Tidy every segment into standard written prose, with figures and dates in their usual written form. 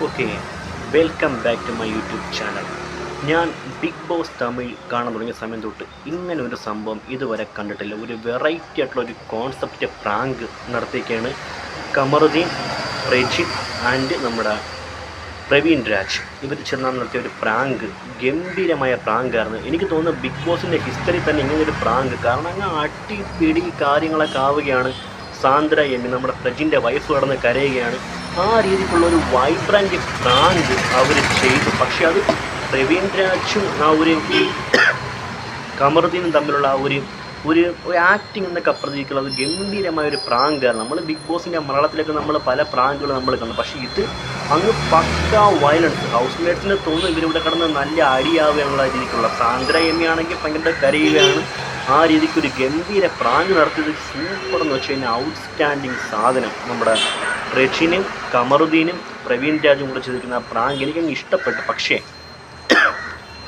Okay, welcome back to my YouTube channel. ഞാൻ Bigg Boss Tamil കാണാൻ തുടങ്ങിയ സമയം തൊട്ട് ഇങ്ങനെ ഒരു സംഭവം ഇതുവരെ കണ്ടിട്ടില്ല. ഒരു വെറൈറ്റി ആയിട്ടുള്ള ഒരു കോൺസെപ്റ്റ് പ്രാങ്ക് നടത്തിയൊക്കെയാണ് കമറുദ്ദീൻ, പ്രജിത്ത് ആൻഡ് നമ്മുടെ പ്രവീൺ രാജ് ഇവർ ചേർന്നാൽ നടത്തിയ ഒരു പ്രാങ്ക്. ഗംഭീരമായ പ്രാങ്കായിരുന്നു. എനിക്ക് തോന്നുന്നു ബിഗ് ബോസിൻ്റെ ഹിസ്റ്ററി തന്നെ ഇങ്ങനൊരു പ്രാങ്ക്. കാരണം അങ്ങ് അടിപിടി കാര്യങ്ങളൊക്കെ ആവുകയാണ്. സാന്ദ്ര എമ്മി നമ്മുടെ പ്രജിൻ്റെ വൈഫ് കടന്ന് കരയുകയാണ്. ആ രീതിക്കുള്ള ഒരു വൈബ്രൻ്റ് പ്രാങ്ക് അവർ ചെയ്തു. പക്ഷെ അത് പ്രവീൺ രാജും ആ ഒരു കമറുദ്ദീനും തമ്മിലുള്ള ആ ഒരു ഒരു ആക്ടിങ് എന്നൊക്കെ അപ്പുറത്തേക്കുള്ള ഒരു ഗംഭീരമായ ഒരു പ്രാങ്കാണ്. നമ്മൾ ബിഗ് ബോസിൻ്റെ മലയാളത്തിലേക്ക് നമ്മൾ പല പ്രാങ്കുകൾ നമ്മൾ കണ്ടു. പക്ഷേ ഇത് അങ്ങ് പക്ക വയലൻസ്. ഹൗസ് മേറ്റ്സിനെ തോന്നുന്നു ഇവരിവിടെ കിടന്ന് നല്ല അടിയാവുകയുള്ള രീതിക്കുള്ള. സാന്ദ്ര എമ്മിയാണെങ്കിൽ ഭയങ്കര കരയുകയാണ്. ആ രീതിക്ക് ഒരു ഗംഭീര പ്രാങ്ക് നടത്തിയത് സൂപ്പർ എന്ന് വെച്ച് കഴിഞ്ഞാൽ ഔട്ട്സ്റ്റാൻഡിങ് സാധനം. നമ്മുടെ റെജിനും കമറുദ്ദീനും പ്രവീൺ രാജും കൂടെ ചെയ്തിരിക്കുന്ന ആ പ്രാങ്ക് എനിക്കങ്ങ് ഇഷ്ടപ്പെട്ടു. പക്ഷേ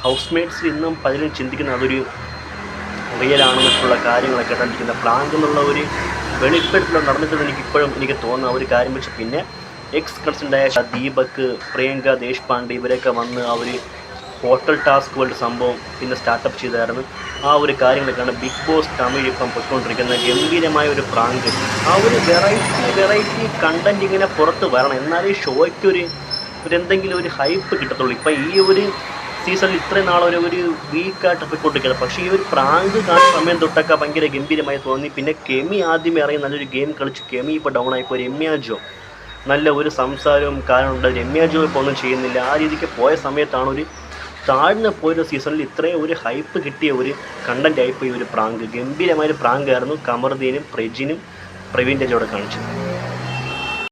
ഹൗസ് മേറ്റ്സിൽ ഇന്നും പലരും ചിന്തിക്കുന്ന അതൊരു റിയലാണെന്നൊക്കെയുള്ള കാര്യങ്ങളൊക്കെ കണ്ടിരിക്കുന്ന പ്രാങ്ക് എന്നുള്ള ഒരു വെളിപ്പെടുത്തൽ നടന്നിട്ടെന്ന് എനിക്കിപ്പോഴും തോന്നുന്ന ഒരു കാര്യം വെച്ച്. പിന്നെ എക്സ് കൺസൾട്ടായ ദീപക്, പ്രിയങ്ക ദേശ്പാണ്ഡെ ഇവരൊക്കെ വന്ന് ആ ഒരു ഹോട്ടൽ ടാസ്ക് വേൾഡ് സംഭവം പിന്നെ സ്റ്റാർട്ടപ്പ് ചെയ്തായിരുന്നു. ആ ഒരു കാര്യങ്ങളൊക്കെയാണ് ബിഗ് ബോസ് തമിഴ് ഇപ്പം പൊയ്ക്കൊണ്ടിരിക്കുന്ന ഗംഭീരമായ ഒരു പ്രാങ്ക്. ആ ഒരു വെറൈറ്റി കണ്ടൻറ് ഇങ്ങനെ പുറത്ത് വരണം, എന്നാലേ ഷോയ്ക്ക് ഒരു എന്തെങ്കിലും ഒരു ഹൈപ്പ് കിട്ടത്തുള്ളൂ. ഇപ്പം ഈ ഒരു സീസണിൽ ഇത്രയും നാളെ ഒരു വീക്കായിട്ട് പോയിക്കൊണ്ടിരിക്കുകയാണ്. പക്ഷേ ഈ ഒരു പ്രാങ്ക് കാണുന്ന സമയം തൊട്ടൊക്കെ ഭയങ്കര ഗംഭീരമായി തോന്നി. പിന്നെ കെമി ആദ്യമേ ഇറങ്ങി നല്ലൊരു ഗെയിം കളിച്ച് കെമി ഇപ്പോൾ ഡൗൺ ആയിപ്പോൾ. രമ്യ ജോ നല്ല ഒരു സംസാരവും കാര്യമുണ്ട്. രമ്യ ജോ ഇപ്പോൾ ഒന്നും ചെയ്യുന്നില്ല. ആ രീതിക്ക് പോയ സമയത്താണ് ഒരു താഴ്ന്ന പോയൊരു സീസണിൽ ഇത്രയും ഒരു ഹൈപ്പ് കിട്ടിയ ഒരു കണ്ടൻറ് ആയിപ്പോൾ ഈ ഒരു പ്രാങ്ക്. ഗംഭീരമായൊരു പ്രാങ്കായിരുന്നു കമറുദ്ദീനും പ്രജിനും പ്രവീൺ രാജോടെ കാണിച്ചത്.